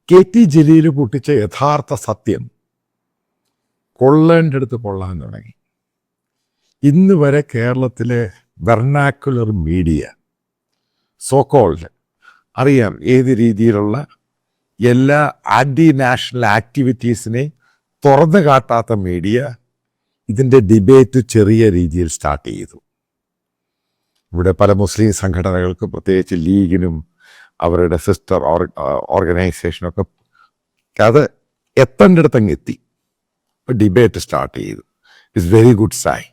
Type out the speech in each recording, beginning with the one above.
KT Jaleel പൊട്ടിച്ച യഥാർത്ഥ സത്യം കൊള്ളേണ്ടടുത്ത് കൊള്ളാൻ തുടങ്ങി. ഇന്ന് വരെ കേരളത്തിലെ വെർണാക്കുലർ മീഡിയ സോക്കോൾഡ് അറിയാം ഏത് രീതിയിലുള്ള എല്ലാ ആൻറ്റി നാഷണൽ ആക്ടിവിറ്റീസിനെ തുറന്നു കാട്ടാത്ത മീഡിയ ഇതിൻ്റെ ഡിബേറ്റ് ചെറിയ രീതിയിൽ സ്റ്റാർട്ട് ചെയ്തു. ഇവിടെ പല മുസ്ലിം സംഘടനകൾക്കും പ്രത്യേകിച്ച് ലീഗിനും അവരുടെ സിസ്റ്റർ ഓർഗനൈസേഷനൊക്കെ അത് എത്തേണ്ടിടത്തങ്ങ് എത്തി. ഇപ്പോൾ ഡിബേറ്റ് സ്റ്റാർട്ട് ചെയ്തു. It's very good sign.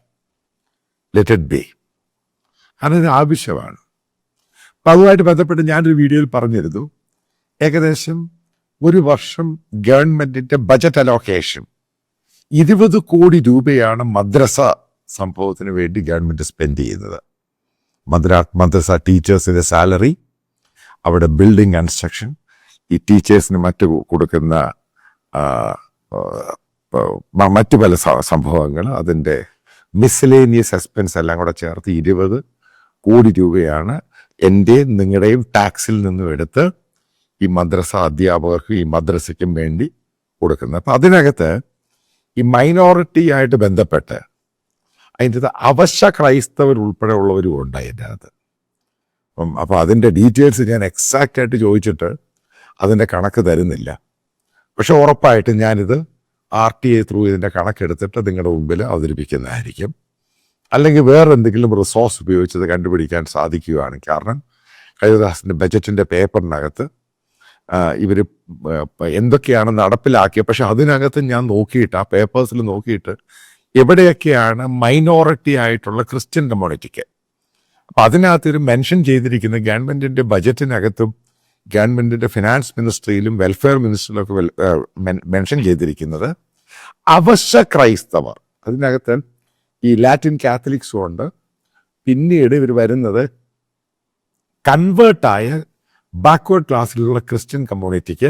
Let it be. അതിന് ആവശ്യമാണ്. അപ്പം അതുമായിട്ട് ബന്ധപ്പെട്ട് ഞാനൊരു വീഡിയോയിൽ പറഞ്ഞിരുന്നു, ഏകദേശം ഒരു വർഷം ഗവൺമെൻറ്റിൻ്റെ ബജറ്റ് അലോക്കേഷൻ 20 കോടി രൂപയാണ് മദ്രസ സംഭവത്തിന് വേണ്ടി ഗവൺമെൻറ് സ്പെൻഡ് ചെയ്യുന്നത്. മദ്രസ ടീച്ചേഴ്സിൻ്റെ സാലറി, അവിടെ ബിൽഡിംഗ് കൺസ്ട്രക്ഷൻ, ഈ ടീച്ചേഴ്സിന് മറ്റ് കൊടുക്കുന്ന മറ്റു പല സംഭവങ്ങൾ, അതിൻ്റെ മിസ്സലേനിയസ് എക്സ്പെൻസ് എല്ലാം കൂടെ ചേർത്ത് 20 കോടി രൂപയാണ് എൻ്റെയും നിങ്ങളുടെയും ടാക്സിൽ നിന്നും എടുത്ത് ഈ മദ്രസ അധ്യാപകർക്കും ഈ മദ്രസയ്ക്കും വേണ്ടി കൊടുക്കുന്നത്. അപ്പം അതിനകത്ത് ഈ മൈനോറിറ്റി ആയിട്ട് ബന്ധപ്പെട്ട് അതിൻ്റെ അവശ്യ ക്രൈസ്തവർ ഉൾപ്പെടെ ഉള്ളവരും ഉണ്ട് അതിൻ്റെ അകത്ത്. അപ്പോൾ അതിൻ്റെ ഡീറ്റെയിൽസ് ഞാൻ എക്സാക്റ്റ് ആയിട്ട് ചോദിച്ചിട്ട് അതിൻ്റെ കണക്ക് തരുന്നില്ല. പക്ഷെ ഉറപ്പായിട്ടും ഞാനിത് RTA ത്രൂ ഇതിൻ്റെ കണക്കെടുത്തിട്ട് നിങ്ങളുടെ മുമ്പിൽ അവതരിപ്പിക്കുന്നതായിരിക്കും. അല്ലെങ്കിൽ വേറെ എന്തെങ്കിലും റിസോഴ്സ് ഉപയോഗിച്ചത് കണ്ടുപിടിക്കാൻ സാധിക്കുകയാണ്. കാരണം കൈലാസിൻ്റെ ബജറ്റിൻ്റെ പേപ്പറിനകത്ത് ഇവർ എന്തൊക്കെയാണ് നടപ്പിലാക്കിയത്, പക്ഷെ അതിനകത്ത് ഞാൻ നോക്കിയിട്ട് ആ പേപ്പേഴ്സിൽ നോക്കിയിട്ട് എവിടെയൊക്കെയാണ് മൈനോറിറ്റി ആയിട്ടുള്ള ക്രിസ്ത്യൻ കമ്മ്യൂണിറ്റിക്ക്, അപ്പം അതിനകത്തൊരു മെൻഷൻ ചെയ്തിരിക്കുന്ന ഗവൺമെൻറ്റിൻ്റെ ബജറ്റിനകത്തും ഗവൺമെൻറ്റിൻ്റെ ഫിനാൻസ് മിനിസ്ട്രിയിലും വെൽഫെയർ മിനിസ്ട്രിയിലൊക്കെ മെൻഷൻ ചെയ്തിരിക്കുന്നത് അവശ്യ ക്രൈസ്തവർ. അതിനകത്ത് ഈ ലാറ്റിൻ കാത്തലിക്സും ഉണ്ട്. പിന്നീട് ഇവർ വരുന്നത് കൺവേർട്ടായ ബാക്ക്വേർഡ് ക്ലാസ്സിലുള്ള ക്രിസ്ത്യൻ കമ്മ്യൂണിറ്റിക്ക്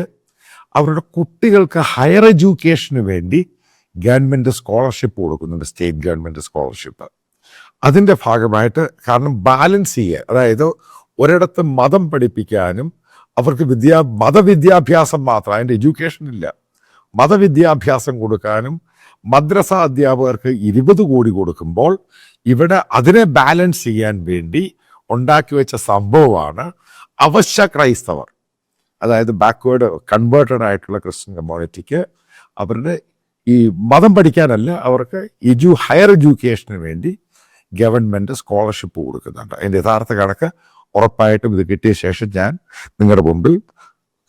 അവരുടെ കുട്ടികൾക്ക് ഹയർ എഡ്യൂക്കേഷന് വേണ്ടി ഗവൺമെൻറ് സ്കോളർഷിപ്പ് കൊടുക്കുന്നുണ്ട്, സ്റ്റേറ്റ് ഗവൺമെൻറ് സ്കോളർഷിപ്പ്. അതിൻ്റെ ഭാഗമായിട്ട് കാരണം ബാലൻസ് ചെയ്യുക, അതായത് ഒരിടത്ത് മതം പഠിപ്പിക്കാനും അവർക്ക് മതവിദ്യാഭ്യാസം മാത്രം, അതിൻ്റെ എഡ്യൂക്കേഷൻ ഇല്ല, മതവിദ്യാഭ്യാസം കൊടുക്കാനും മദ്രസ അധ്യാപകർക്ക് 20 കോടി കൊടുക്കുമ്പോൾ ഇവിടെ അതിനെ ബാലൻസ് ചെയ്യാൻ വേണ്ടി ഉണ്ടാക്കി വെച്ച സംഭവമാണ് അവശ്യ ക്രൈസ്തവർ. അതായത് ബാക്ക്വേർഡ് കൺവേർട്ടഡ് ആയിട്ടുള്ള ക്രിസ്ത്യൻ കമ്മ്യൂണിറ്റിക്ക് അവരുടെ ഈ മതം പഠിക്കാനല്ല, അവർക്ക് ഹയർ എഡ്യൂക്കേഷന് വേണ്ടി ഗവൺമെൻറ് സ്കോളർഷിപ്പ് കൊടുക്കുന്നുണ്ട്. അതിൻ്റെ യഥാർത്ഥ കണക്ക് ഉറപ്പായിട്ടും ഇത് കിട്ടിയ ശേഷം ഞാൻ നിങ്ങളുടെ മുമ്പിൽ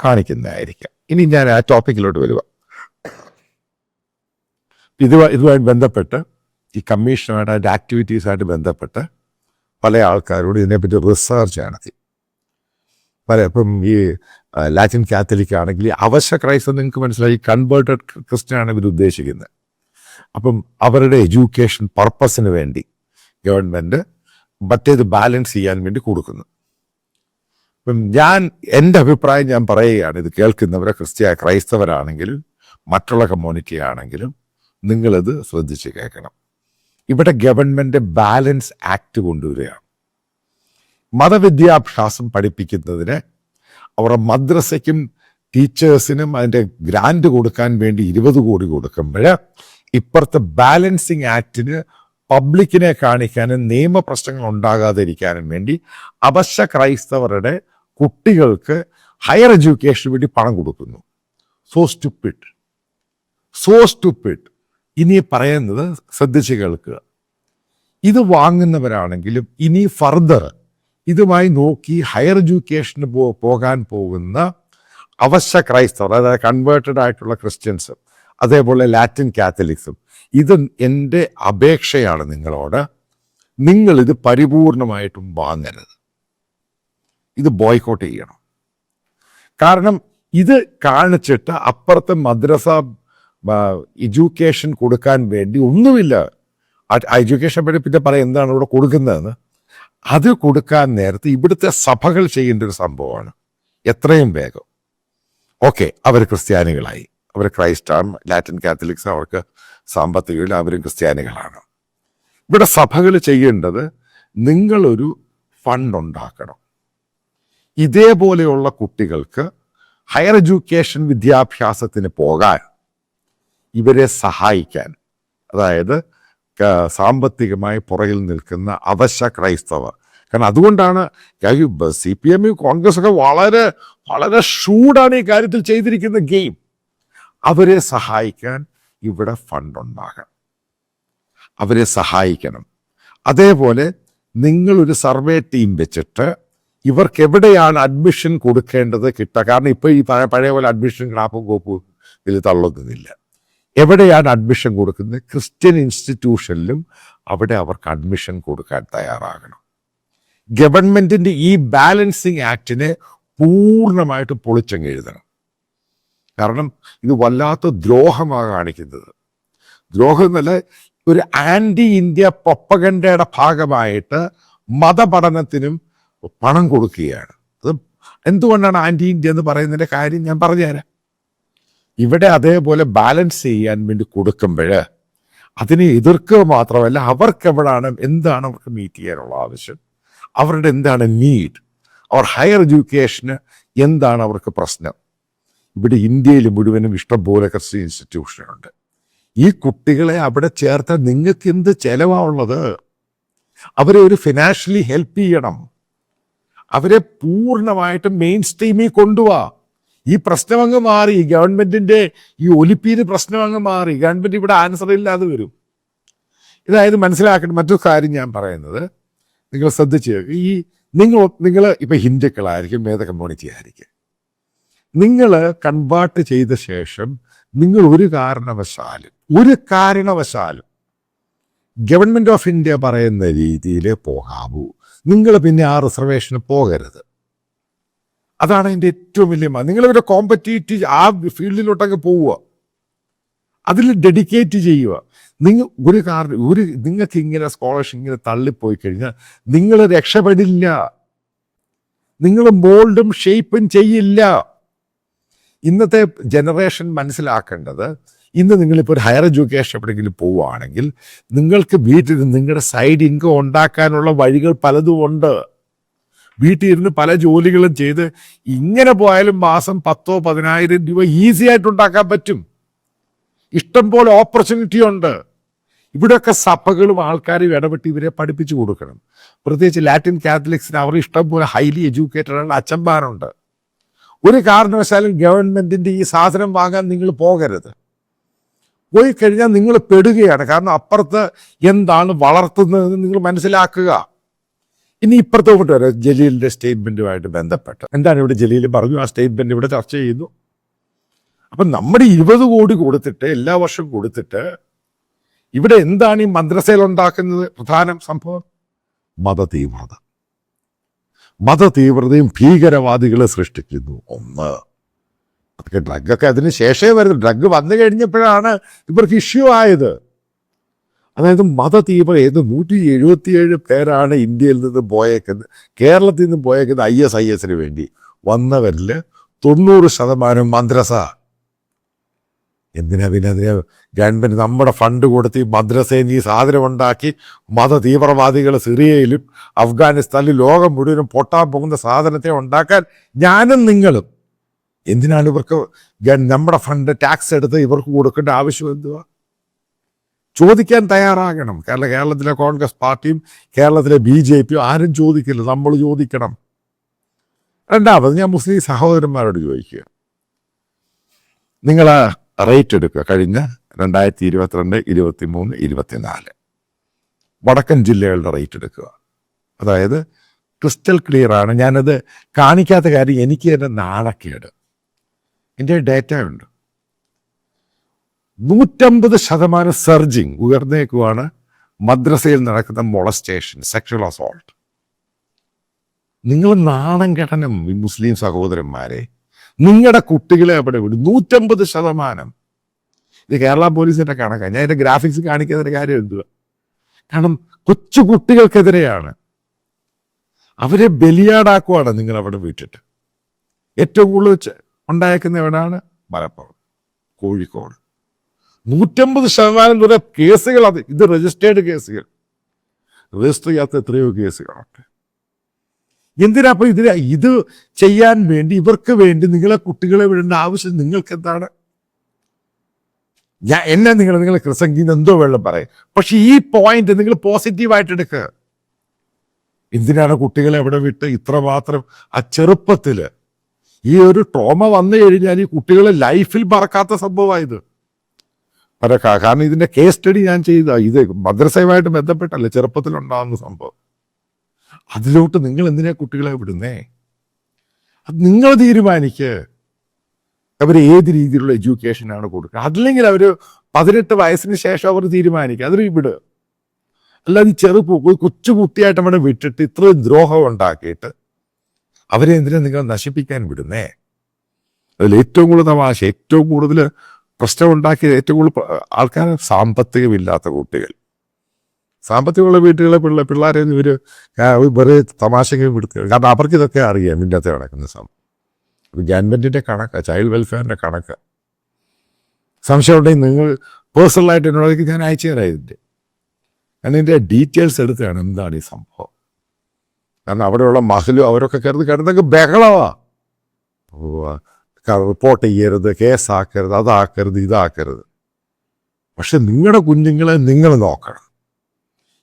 കാണിക്കുന്നതായിരിക്കാം. ഇനി ഞാൻ ആ ടോപ്പിക്കിലോട്ട് വരിക. ഇതുമായിട്ട് ബന്ധപ്പെട്ട് ഈ കമ്മീഷനുമായിട്ട് അതിൻ്റെ ആക്ടിവിറ്റീസായിട്ട് ബന്ധപ്പെട്ട് പല ആൾക്കാരോട് ഇതിനെപ്പറ്റി റിസർച്ച് നടത്തി. ഇപ്പം ഈ ലാറ്റിൻ കാത്തലിക് ആണെങ്കിൽ അവശ്യ ക്രൈസ്തവർ നിങ്ങൾക്ക് മനസ്സിലായി, കൺവേർട്ടഡ് ക്രിസ്ത്യനാണ് ഇവർ ഉദ്ദേശിക്കുന്നത്. അപ്പം അവരുടെ എഡ്യൂക്കേഷൻ പർപ്പസിന് വേണ്ടി ഗവൺമെൻറ് മറ്റേത് ബാലൻസ് ചെയ്യാൻ വേണ്ടി കൊടുക്കുന്നു. അപ്പം എൻ്റെ അഭിപ്രായം ഞാൻ പറയുകയാണ്, ഇത് കേൾക്കുന്നവരെ ക്രൈസ്തവരാണെങ്കിലും മറ്റുള്ള കമ്മ്യൂണിറ്റി ആണെങ്കിലും നിങ്ങളിത് ശ്രദ്ധിച്ച് കേൾക്കണം. ഇവിടെ ഗവൺമെൻറ് ബാലൻസ് ആക്ട് കൊണ്ടുവരികയാണ്. മതവിദ്യാഭ്യാസം പഠിപ്പിക്കുന്നതിന് അവരുടെ മദ്രസയ്ക്കും ടീച്ചേഴ്സിനും അതിൻ്റെ ഗ്രാൻഡ് കൊടുക്കാൻ വേണ്ടി 20 കോടി കൊടുക്കുമ്പോൾ ഇപ്പുറത്തെ ബാലൻസിങ് ആക്ടിന് പബ്ലിക്കിനെ കാണിക്കാനും നിയമപ്രശ്നങ്ങൾ ഉണ്ടാകാതിരിക്കാനും വേണ്ടി അവശ്യ ക്രൈസ്തവരുടെ കുട്ടികൾക്ക് ഹയർ എഡ്യൂക്കേഷന് വേണ്ടി പണം കൊടുക്കുന്നു. So stupid. ഇനി പറയുന്നത് ശ്രദ്ധിച്ച് കേൾക്കുക. ഇത് വാങ്ങുന്നവരാണെങ്കിലും ഇനി ഫർദർ ഇതുമായി നോക്കി ഹയർ എഡ്യൂക്കേഷന് പോകാൻ പോകുന്ന അവശ്യ ക്രൈസ്തവർ, അതായത് കൺവേർട്ടഡ് ആയിട്ടുള്ള ക്രിസ്ത്യൻസും അതേപോലെ ലാറ്റിൻ കാത്തലിക്സും, ഇത് എൻ്റെ അപേക്ഷയാണ് നിങ്ങളോട്, നിങ്ങളിത് പരിപൂർണമായിട്ടും വാങ്ങരുത്. ഇത് ബോയ്ക്കോട്ട് ചെയ്യണം. കാരണം ഇത് കാണിച്ചിട്ട് അപ്പുറത്തെ മദ്രസ എഡ്യൂക്കേഷൻ കൊടുക്കാൻ വേണ്ടി ഒന്നുമില്ല. എഡ്യൂക്കേഷൻ പിന്നെ പറയാം എന്താണ് ഇവിടെ കൊടുക്കുന്നതെന്ന്. അത് കൊടുക്കാൻ നേരത്ത് ഇവിടുത്തെ സഭകൾ ചെയ്യേണ്ട ഒരു സംഭവമാണ്. എത്രയും വേഗം ഓക്കെ, അവർ ക്രിസ്ത്യാനികളായി, അവർ ക്രൈസ്റ്റാണ്, ലാറ്റിൻ കാത്തലിക്സ് അവർക്ക് സാമ്പത്തികമില്ല, അവരും ക്രിസ്ത്യാനികളാണ്. ഇവിടെ സഭകൾ ചെയ്യേണ്ടത് നിങ്ങളൊരു ഫണ്ട് ഉണ്ടാക്കണം. ഇതേപോലെയുള്ള കുട്ടികൾക്ക് ഹയർ എഡ്യൂക്കേഷൻ വിദ്യാഭ്യാസത്തിന് പോകാൻ ഇവരെ സഹായിക്കാൻ, അതായത് സാമ്പത്തികമായി പുറകിൽ നിൽക്കുന്ന അവശ്യ ക്രൈസ്തവർ, കാരണം അതുകൊണ്ടാണ് CPM കോൺഗ്രസ് ഒക്കെ വളരെ വളരെ ഷൂഡാണ് ഈ കാര്യത്തിൽ ചെയ്തിരിക്കുന്ന ഗെയിം. അവരെ സഹായിക്കാൻ ഇവിടെ ഫണ്ട് ഉണ്ടാകണം, അവരെ സഹായിക്കണം. അതേപോലെ നിങ്ങളൊരു സർവേ ടീം വെച്ചിട്ട് ഇവർക്ക് എവിടെയാണ് അഡ്മിഷൻ കൊടുക്കേണ്ടത് കിട്ടുക, കാരണം ഇപ്പോൾ ഈ പഴയ പോലെ അഡ്മിഷൻ ക്ലാപ്പും കോപ്പും ഇതിൽ തള്ളുന്നില്ല. എവിടെയാണ് അഡ്മിഷൻ കൊടുക്കുന്നത്? ക്രിസ്ത്യൻ ഇൻസ്റ്റിറ്റ്യൂഷനിലും അവിടെ അവർക്ക് അഡ്മിഷൻ കൊടുക്കാൻ തയ്യാറാകണം. ഗവൺമെന്റിന്റെ ഈ ബാലൻസിങ് ആക്ടിനെ പൂർണ്ണമായിട്ട് പൊളിച്ചങ്ങ് എഴുതണം. കാരണം ഇത് വല്ലാത്ത ദ്രോഹമാണ് കാണിക്കുന്നത്. ദ്രോഹം എന്നല്ല, ഒരു ആന്റി ഇന്ത്യ പ്രൊപ്പഗൻഡയുടെ ഭാഗമായിട്ട് മതപഠനത്തിനും പണം കൊടുക്കുകയാണ്. അത് എന്തുകൊണ്ടാണ് ആന്റി ഇന്ത്യ എന്ന് പറയുന്നതിന്റെ കാര്യം ഞാൻ പറഞ്ഞുതരാം. ഇവിടെ അതേപോലെ ബാലൻസ് ചെയ്യാൻ വേണ്ടി കൊടുക്കുമ്പോൾ അതിനെ എതിർക്കുക മാത്രമല്ല, അവർക്ക് എന്താണ് അവർക്ക് മീറ്റ് ചെയ്യാനുള്ള ആവശ്യം, അവരുടെ എന്താണ് നീഡ്, അവർ ഹയർ എഡ്യൂക്കേഷന് എന്താണ് അവർക്ക് പ്രശ്നം. ഇവിടെ ഇന്ത്യയിൽ മുഴുവനും ഇഷ്ടംപോലെ ക്രിസ്ത്യൻ ഇൻസ്റ്റിറ്റ്യൂഷനുണ്ട്. ഈ കുട്ടികളെ അവിടെ ചേർത്താൽ നിങ്ങൾക്ക് എന്ത് ചെലവാണുള്ളത്? അവരെ ഒരു ഫിനാൻഷ്യലി ഹെൽപ്പ് ചെയ്യണം, അവരെ പൂർണ്ണമായിട്ടും മെയിൻ സ്ട്രീമിൽ കൊണ്ടുപോവാ. ഈ പ്രശ്നം അങ്ങ് മാറി, ഗവൺമെന്റിന്റെ ഈ ഒലിപ്പീര് പ്രശ്നം അങ്ങ് മാറി, ഗവൺമെന്റ് ഇവിടെ ആൻസർ ഇല്ലാതെ വരും. ഇതായത് മനസ്സിലാക്കണം. മറ്റൊരു കാര്യം ഞാൻ പറയുന്നത്, നിങ്ങൾ ശ്രദ്ധിച്ച്, ഈ നിങ്ങൾ ഇപ്പൊ ഹിന്ദുക്കളായിരിക്കും, ഏത് കമ്മ്യൂണിറ്റി ആയിരിക്കും, നിങ്ങൾ കൺവേർട്ട് ചെയ്ത ശേഷം നിങ്ങൾ ഒരു കാരണവശാലും ഗവൺമെന്റ് ഓഫ് ഇന്ത്യ പറയുന്ന രീതിയിൽ പോകാവൂ. നിങ്ങൾ പിന്നെ ആ റിസർവേഷന് പോകരുത്. അതാണ് അതിൻ്റെ ഏറ്റവും വലിയ നിങ്ങളിവിടെ കോമ്പറ്റീറ്റീവ് ആ ഫീൽഡിലോട്ടൊക്കെ പോവുക, അതിൽ ഡെഡിക്കേറ്റ് ചെയ്യുക. നിങ്ങൾക്ക് ഇങ്ങനെ സ്കോളർഷിപ്പ് ഇങ്ങനെ തള്ളിപ്പോയി കഴിഞ്ഞാൽ നിങ്ങൾ രക്ഷപ്പെടില്ല, നിങ്ങൾ മോൾഡും ഷേപ്പും ചെയ്യില്ല. ഇന്നത്തെ ജനറേഷൻ മനസ്സിലാക്കേണ്ടത്, ഇന്ന് നിങ്ങളിപ്പോൾ ഒരു ഹയർ എഡ്യൂക്കേഷൻ എവിടെയെങ്കിലും പോവുകയാണെങ്കിൽ നിങ്ങൾക്ക് വീട്ടിൽ നിങ്ങളുടെ സൈഡ് ഇൻകം ഉണ്ടാക്കാനുള്ള വഴികൾ പലതും ഉണ്ട്. വീട്ടിൽ ഇരുന്ന് പല ജോലികളും ചെയ്ത് ഇങ്ങനെ പോയാലും മാസം 10,000-10,000 രൂപ ഈസി ആയിട്ട് ഉണ്ടാക്കാൻ പറ്റും. ഇഷ്ടം പോലെ ഓപ്പർച്യൂണിറ്റി ഉണ്ട്. ഇവിടെയൊക്കെ സഭകളും ആൾക്കാരും ഇടപെട്ട് ഇവരെ പഠിപ്പിച്ചു കൊടുക്കണം. പ്രത്യേകിച്ച് ലാറ്റിൻ കാത്തലിക്സിന് അവർ ഇഷ്ടം പോലെ ഹൈലി എഡ്യൂക്കേറ്റഡ് ആയിട്ടുള്ള അച്ഛന്മാരുണ്ട്. ഒരു കാരണവശാലും ഗവൺമെന്റിന്റെ ഈ സാധനം വാങ്ങാൻ നിങ്ങൾ പോകരുത്. പോയി കഴിഞ്ഞാൽ നിങ്ങൾ പെടുകയാണ്. കാരണം അപ്പുറത്ത് എന്താണ് വളർത്തുന്നതെന്ന് നിങ്ങൾ മനസ്സിലാക്കുക. ഇനി ഇപ്പുറത്തോട്ട് വരാം, ജലീലിന്റെ സ്റ്റേറ്റ്മെന്റുമായിട്ട് ബന്ധപ്പെട്ട് എന്താണ് ഇവിടെ ജലീൽ പറഞ്ഞു, ആ സ്റ്റേറ്റ്മെന്റ് ഇവിടെ ചർച്ച ചെയ്യുന്നു. അപ്പം നമ്മുടെ 20 കോടി കൊടുത്തിട്ട്, എല്ലാ വർഷവും കൊടുത്തിട്ട്, ഇവിടെ എന്താണ് ഈ മദ്രസയിൽ ഉണ്ടാക്കുന്നത്? പ്രധാന സംഭവം മതതീവ്രതയും ഭീകരവാദികളെ സൃഷ്ടിക്കുന്നു. ഒന്ന്, അതൊക്കെ ഡ്രഗൊക്കെ അതിന് ശേഷമേ വരുന്നു. ഡ്രഗ് വന്നു കഴിഞ്ഞപ്പോഴാണ് ഇവർക്ക് ഇഷ്യൂ ആയത്. അതായത് മതതീവ്രത 177 പേരാണ് ഇന്ത്യയിൽ നിന്ന് പോയേക്കുന്നത്, കേരളത്തിൽ നിന്ന് പോയേക്കുന്നത് ISISന് വേണ്ടി. വന്നവരിൽ 90% മദ്രസ. എന്തിനാ പിന്നെ അതിന് ഗവൺമെന്റ് നമ്മുടെ ഫണ്ട് കൊടുത്ത് ഈ മദ്രസയിൽ ഈ സാധനം ഉണ്ടാക്കി മതതീവ്രവാദികൾ സിറിയയിലും അഫ്ഗാനിസ്ഥാനിലും ലോകം മുഴുവനും പൊട്ടാൻ പോകുന്ന സാധനത്തെ ഉണ്ടാക്കാൻ ഞാനും നിങ്ങളും എന്തിനാണ് ഇവർക്ക് നമ്മുടെ ഫണ്ട് ടാക്സ് എടുത്ത് ഇവർക്ക് കൊടുക്കേണ്ട ആവശ്യം എന്തുവാ? ചോദിക്കാൻ തയ്യാറാകണം. കേരളത്തിലെ കോൺഗ്രസ് പാർട്ടിയും കേരളത്തിലെ BJP ആരും ചോദിക്കില്ല, നമ്മൾ ചോദിക്കണം. രണ്ടാമത് ഞാൻ മുസ്ലിം സഹോദരന്മാരോട് ചോദിക്കുക, നിങ്ങൾ റേറ്റ് എടുക്കുക. കഴിഞ്ഞ 2022, 23, 24 വടക്കൻ ജില്ലകളുടെ റേറ്റ് എടുക്കുക. അതായത് ക്രിസ്റ്റൽ ക്ലിയർ ആണ്. ഞാനത് കാണിക്കാത്ത കാര്യം എനിക്ക് തന്നെ നാണക്കേട്. എൻ്റെ ഡേറ്റ ഉണ്ട്. 150% സർജിങ് ഉയർന്നേക്കുവാണ് മദ്രസയിൽ നടക്കുന്ന മൊളസ്റ്റേഷൻ, സെക്ഷൽ അസോൾട്ട്. നിങ്ങൾ നാണം കെടണം ഈ മുസ്ലിം സഹോദരന്മാരെ. നിങ്ങളുടെ കുട്ടികളെ അവിടെ വിടും. 150%. ഇത് കേരള പോലീസിന്റെ കണക്കാണ്. ഞാൻ ഇതിന്റെ ഗ്രാഫിക്സ് കാണിക്കുന്നതിന്റെ കാര്യം എന്തുവാ? കാരണം കൊച്ചു കുട്ടികൾക്കെതിരെയാണ്. അവരെ ബലിയാടാക്കുവാണ് നിങ്ങൾ അവിടെ വിട്ടിട്ട്. ഏറ്റവും കൂടുതൽ ഉണ്ടായേക്കുന്ന എവിടെയാണ്? മലപ്പുറം, കോഴിക്കോട്. 150% വരെ കേസുകൾ. ഇത് രജിസ്റ്റേർഡ് കേസുകൾ, രജിസ്റ്റർ ചെയ്യാത്ത എത്രയോ കേസുകളുണ്ട്. എന്തിനാ അപ്പൊ ഇത് ചെയ്യാൻ വേണ്ടി ഇവർക്ക് വേണ്ടി നിങ്ങളെ കുട്ടികളെ വിടേണ്ട ആവശ്യം നിങ്ങൾക്ക് എന്താണ്? നിങ്ങൾ ക്രിസംഗി എന്തോ വെള്ളം പറയും, പക്ഷെ ഈ പോയിന്റ് നിങ്ങൾ പോസിറ്റീവായിട്ട് എടുക്കുക. എന്തിനാണ് കുട്ടികളെ എവിടെ വിട്ട് ഇത്രമാത്രം ആ ചെറുപ്പത്തില് ഈ ഒരു ട്രോമ വന്നു കഴിഞ്ഞാൽ ഈ കുട്ടികളെ ലൈഫിൽ മറക്കാത്ത സംഭവമായത്. കാരണം ഇതിന്റെ കേസ് സ്റ്റഡി ഞാൻ ചെയ്ത ഇത് മദ്രസയുമായിട്ട് ബന്ധപ്പെട്ടല്ലേ ചെറുപ്പത്തിലുണ്ടാകുന്ന സംഭവം. അതിലോട്ട് നിങ്ങൾ എന്തിനാ കുട്ടികളെ വിടുന്നേ? അത് നിങ്ങൾ തീരുമാനിക്ക് അവർ ഏത് രീതിയിലുള്ള എഡ്യൂക്കേഷനാണ് കൊടുക്കുക. അതല്ലെങ്കിൽ അവർ 18 വയസ്സിന് ശേഷം അവർ തീരുമാനിക്കുക, അതിൽ വിടുക. അല്ലാതെ ഈ കൊച്ചു കുട്ടിയായിട്ട് അവിടെ വിട്ടിട്ട് ഇത്രയും ദ്രോഹം ഉണ്ടാക്കിയിട്ട് അവരെ എന്തിനാ നിങ്ങൾ നശിപ്പിക്കാൻ വിടുന്നേ? അതിൽ ഏറ്റവും കൂടുതൽ തമാശ, ഏറ്റവും കൂടുതൽ പ്രശ്നം ഉണ്ടാക്കിയത് ഏറ്റവും കൂടുതൽ ആൾക്കാർ സാമ്പത്തികമില്ലാത്ത കുട്ടികൾ. സാമ്പത്തികമുള്ള വീട്ടുകളെ പിള്ളേരെ ഇവർ വെറുതെ തമാശയ്ക്ക് വിടുത്തുക. കാരണം അവർക്ക് ഇതൊക്കെ അറിയാം ഇന്നത്തെ നടക്കുന്ന സംഭവം. ഗവൺമെന്റിന്റെ കണക്ക്, ചൈൽഡ് വെൽഫെയറിന്റെ കണക്ക്. സംശയം ഉണ്ടെങ്കിൽ നിങ്ങൾ പേഴ്സണലായിട്ട് എന്നോടേക്ക് ഞാൻ അയച്ചു തരാം ഇതിൻ്റെ. ഞാൻ ഇതിൻ്റെ ഡീറ്റെയിൽസ് എടുക്കുകയാണ് എന്താണ് ഈ സംഭവം. കാരണം അവിടെയുള്ള മഹലും അവരൊക്കെ കിടന്നൊക്കെ ബഹളമാ. റിപ്പോർട്ട് ചെയ്യരുത്, കേസാക്കരുത്, അതാക്കരുത്, ഇതാക്കരുത്. പക്ഷെ നിങ്ങളുടെ കുഞ്ഞുങ്ങളെ നിങ്ങൾ നോക്കണം.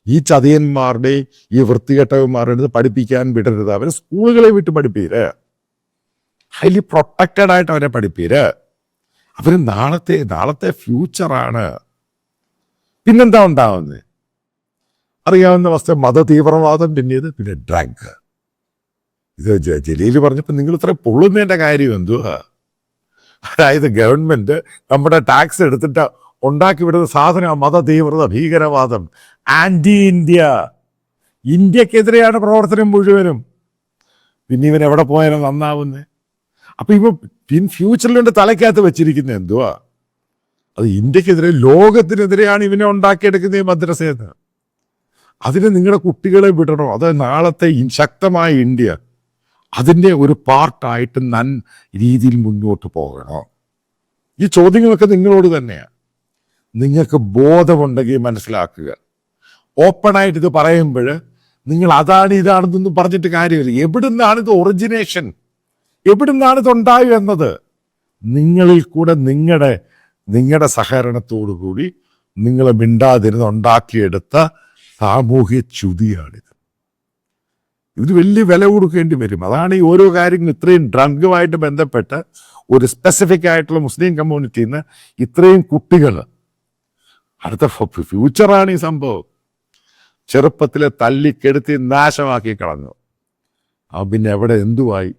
ഈ ചതിയന്മാരുടെയും ഈ വൃത്തികെട്ടവന്മാരുടെ അടുത്ത് പഠിപ്പിക്കാൻ വിടരുത്. അവരെ സ്കൂളുകളെ വിട്ട് പഠിപ്പീര്, ഹൈലി പ്രൊട്ടക്റ്റഡ് ആയിട്ട് അവരെ പഠിപ്പീര്. അവര് നാളത്തെ ഫ്യൂച്ചറാണ്. പിന്നെന്താ ഉണ്ടാവുന്നത്? അറിയാവുന്ന വസ്തു മത തീവ്രവാദം, പിന്നെ ഡ്രഗ്. ഇത് ജലീൽ പറഞ്ഞപ്പോൾ നിങ്ങൾ ഇത്ര പൊള്ളുന്നതിൻ്റെ കാര്യം എന്തുവാ? അതായത് ഗവൺമെന്റ് നമ്മുടെ ടാക്സ് എടുത്തിട്ട് ഉണ്ടാക്കി വിടുന്ന സാധനം മത തീവ്രത, ഭീകരവാദം, ആന്റി ഇന്ത്യ. ഇന്ത്യക്കെതിരെയാണ് പ്രവർത്തനം മുഴുവനും. പിന്നെ ഇവൻ എവിടെ പോയാലും നന്നാവുന്നേ? അപ്പൊ ഫ്യൂച്ചറിലുണ്ട് തലയ്ക്കകത്ത് വെച്ചിരിക്കുന്നത് എന്തുവാ? അത് ഇന്ത്യക്കെതിരെ, ലോകത്തിനെതിരെയാണ് ഇവനെ ഉണ്ടാക്കിയെടുക്കുന്ന ഈ മദ്രസയെന്ന്. അതിന് നിങ്ങളുടെ കുട്ടികളെ വിടണോ? അത് നാളത്തെ ശക്തമായ ഇന്ത്യ, അതിൻ്റെ ഒരു പാർട്ടായിട്ട് രീതിയിൽ മുന്നോട്ട് പോകണോ? ഈ ചോദ്യങ്ങളൊക്കെ നിങ്ങളോട് തന്നെയാണ്. നിങ്ങൾക്ക് ബോധമുണ്ടെങ്കിൽ മനസ്സിലാക്കുക. ഓപ്പണായിട്ട് ഇത് പറയുമ്പോൾ നിങ്ങൾ അതാണ് ഇതാണെന്നൊന്നും പറഞ്ഞിട്ട് കാര്യമില്ല. എവിടുന്നാണ് ഇത് ഒറിജിനേഷൻ, എവിടുന്നാണ് ഇത് ഉണ്ടായത് എന്നത് നിങ്ങളിൽ കൂടെ നിങ്ങളുടെ സഹകരണത്തോടു കൂടി നിങ്ങൾ മിണ്ടാതിരുന്ന് ഉണ്ടാക്കിയെടുത്ത സാമൂഹ്യ ച്യുതിയാണിത്. ഇതിന് വലിയ വില കൊടുക്കേണ്ടി വരും. അതാണ് ഈ ഓരോ കാര്യങ്ങളും ഇത്രയും ഡ്രഗുമായിട്ട് ബന്ധപ്പെട്ട് ഒരു സ്പെസിഫിക് ആയിട്ടുള്ള മുസ്ലിം കമ്മ്യൂണിറ്റിയിൽ നിന്ന് ഇത്രയും കുട്ടികൾ, അടുത്ത ഫ്യൂച്ചറാണ് ഈ സംഭവം, ചെറുപ്പത്തിലെ തല്ലിക്കെടുത്തി നാശമാക്കി കളഞ്ഞു. പിന്നെ എവിടെ എന്തുവായി?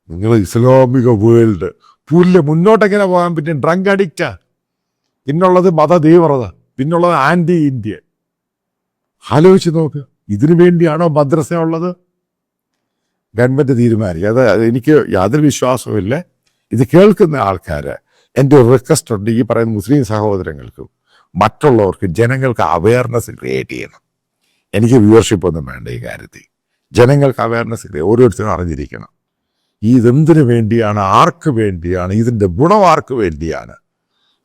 നിങ്ങൾ ഇസ്ലാമിക വേൾഡ് മുന്നോട്ടെങ്ങനെ പോകാൻ പറ്റും? ഡ്രഗ് അഡിക്റ്റാ, പിന്നുള്ളത് മത തീവ്രത, പിന്നുള്ളത് ആന്റി ഇന്ത്യ. ആലോചിച്ച് നോക്ക്. ഇതിനു വേണ്ടിയാണോ മദ്രസ ഉള്ളത്? ഗവൺമെന്റ് തീരുമാനിക്കുക. അത് എനിക്ക് യാതൊരു വിശ്വാസവുമില്ല. ഇത് കേൾക്കുന്ന ആൾക്കാർ, എൻ്റെ ഒരു റിക്വസ്റ്റ് ഉണ്ട്, ഈ പറയുന്ന മുസ്ലിം സഹോദരങ്ങൾക്കും മറ്റുള്ളവർക്ക്, ജനങ്ങൾക്ക് അവയർനെസ് ക്രിയേറ്റ് ചെയ്യണം. എനിക്ക് വ്യൂവർഷിപ്പ് ഒന്നും വേണ്ട ഈ കാര്യത്തിൽ. ജനങ്ങൾക്ക് അവയർനെസ് ഓരോരുത്തരും അറിഞ്ഞിരിക്കണം. ഇതെന്തിനു വേണ്ടിയാണ്, ആർക്ക് വേണ്ടിയാണ്, ഇതിൻ്റെ ഗുണം ആർക്ക് വേണ്ടിയാണ്?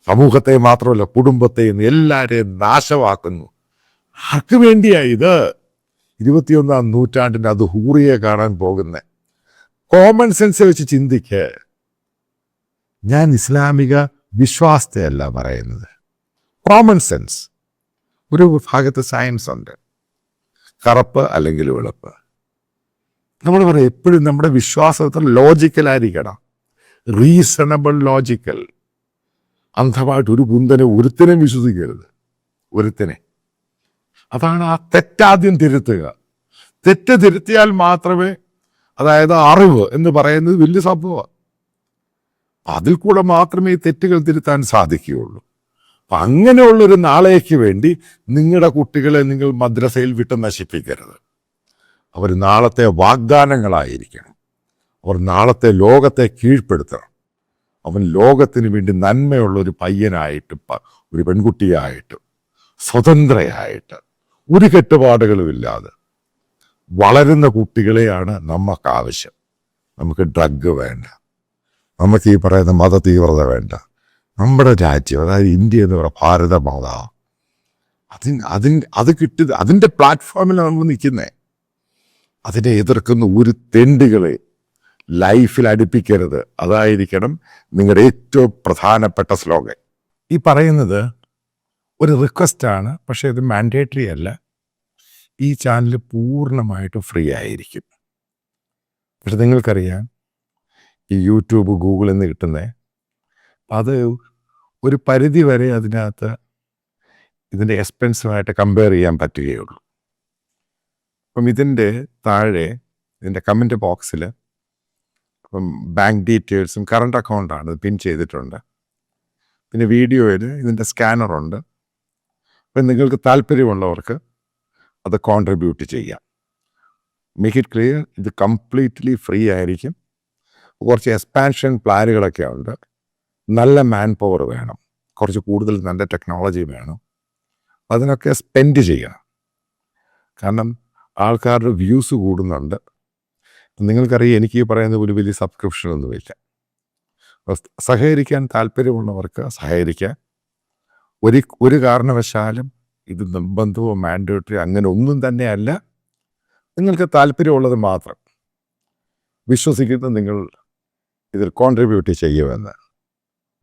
സമൂഹത്തെ മാത്രമല്ല കുടുംബത്തെയും എല്ലാവരെയും നാശമാക്കുന്നു. ആർക്ക് വേണ്ടിയാ ഇത്? 21-ാം നൂറ്റാണ്ടിൻ്റെ അത് ഹൂറിയെ കാണാൻ പോകുന്ന കോമൺ സെൻസ് വെച്ച് ചിന്തിക്ക്. ഞാൻ ഇസ്ലാമിക വിശ്വാസത്തെയല്ല പറയുന്നത്, കോമൺ സെൻസ്. ഒരു ഭാഗത്ത് സയൻസ് ഉണ്ട്, കറുപ്പ് അല്ലെങ്കിൽ വെളുപ്പ്. നമ്മൾ പറയും എപ്പോഴും നമ്മുടെ വിശ്വാസത്തിൽ ലോജിക്കലായിരിക്കണം, റീസണബിൾ ലോജിക്കൽ. അന്ധമായിട്ട് ഒരു കുന്തനെ ഒരുത്തിനെ വിശ്വസിക്കരുത്, ഒരുത്തിനെ. അതാണ് ആ തെറ്റാദ്യം തിരുത്തുക. തെറ്റ് തിരുത്തിയാൽ മാത്രമേ, അതായത് അറിവ് എന്ന് പറയുന്നത് വലിയ സംഭവമാണ്, അതിൽ കൂടെ മാത്രമേ ഈ തെറ്റുകൾ തിരുത്താൻ സാധിക്കുകയുള്ളൂ. അപ്പം അങ്ങനെയുള്ളൊരു നാളേക്ക് വേണ്ടി നിങ്ങളുടെ കുട്ടികളെ നിങ്ങൾ മദ്രസയിൽ വിട്ട് നശിപ്പിക്കരുത്. അവർ നാളത്തെ വാഗ്ദാനങ്ങളായിരിക്കണം. അവർ നാളത്തെ ലോകത്തെ കീഴ്പ്പെടുത്തണം. അവൻ ലോകത്തിന് വേണ്ടി നന്മയുള്ള ഒരു പയ്യനായിട്ട്, ഒരു പെൺകുട്ടിയായിട്ട്, സ്വതന്ത്രയായിട്ട്, ഒരു കെട്ടുപാടുകളുമില്ലാതെ വളരുന്ന കുട്ടികളെയാണ് നമുക്ക് ആവശ്യം. നമുക്ക് ഡ്രഗ് വേണ്ട, നമുക്ക് ഈ പറയുന്ന മത തീവ്രത വേണ്ട. നമ്മുടെ രാജ്യം, അതായത് ഇന്ത്യ എന്ന് പറയുന്ന ഭാരതമാത, അത് കിട്ടി, അതിൻ്റെ പ്ലാറ്റ്ഫോമിൽ നമ്മൾ നിൽക്കുന്നേ. അതിനെ എതിർക്കുന്ന ഒരു തെണ്ടുകളെ ലൈഫിൽ അടുപ്പിക്കരുത്. അതായിരിക്കണം നിങ്ങളുടെ ഏറ്റവും പ്രധാനപ്പെട്ട സ്ലോഗൻ. ഈ പറയുന്നത് ഒരു റിക്വസ്റ്റാണ്, പക്ഷേ ഇത് മാൻഡേറ്ററി അല്ല. ഈ ചാനൽ പൂർണ്ണമായിട്ടും ഫ്രീ ആയിരിക്കും. പക്ഷെ നിങ്ങൾക്കറിയാം ഈ യൂട്യൂബ് ഗൂഗിളിൽ നിന്ന് കിട്ടുന്നത് അത് ഒരു പരിധി വരെ അതിനകത്ത് ഇതിൻ്റെ എക്സ്പെൻസുമായിട്ട് കമ്പയർ ചെയ്യാൻ പറ്റുകയുള്ളൂ. അപ്പം ഇതിൻ്റെ താഴെ ഇതിൻ്റെ കമൻറ്റ് ബോക്സിൽ ഇപ്പം ബാങ്ക് ഡീറ്റെയിൽസും കറണ്ട് അക്കൗണ്ടാണ് പിൻ ചെയ്തിട്ടുണ്ട്. പിന്നെ വീഡിയോയിൽ ഇതിൻ്റെ സ്കാനറുണ്ട്. അപ്പം നിങ്ങൾക്ക് താല്പര്യമുള്ളവർക്ക് അത് കോൺട്രിബ്യൂട്ട് ചെയ്യാം. മേക്ക് ഇറ്റ് ക്ലിയർ, ഇത് കംപ്ലീറ്റ്ലി ഫ്രീ ആയിരിക്കും. കുറച്ച് എക്സ്പാൻഷൻ പ്ലാനുകളൊക്കെ ഉണ്ട്. നല്ല മാൻ പവർ വേണം, കുറച്ച് കൂടുതൽ നല്ല ടെക്നോളജി വേണം. അതിനൊക്കെ സ്പെൻഡ് ചെയ്യണം. കാരണം ആൾക്കാരുടെ വ്യൂസ് കൂടുന്നുണ്ട്. നിങ്ങൾക്കറിയാം എനിക്ക് ഈ പറയുന്ന ഒരു വലിയ സബ്സ്ക്രിപ്ഷനൊന്നുമില്ല. സഹകരിക്കാൻ താല്പര്യമുള്ളവർക്ക് സഹകരിക്കാൻ. ഒരു കാരണവശാലും ഇത് നിർബന്ധമോ മാൻഡേറ്ററി അങ്ങനെ ഒന്നും തന്നെയല്ല. നിങ്ങൾക്ക് താല്പര്യമുള്ളത് മാത്രം വിശ്വസിക്കുന്ന നിങ്ങൾ ഇതിൽ കോൺട്രിബ്യൂട്ട് ചെയ്യുമെന്ന്.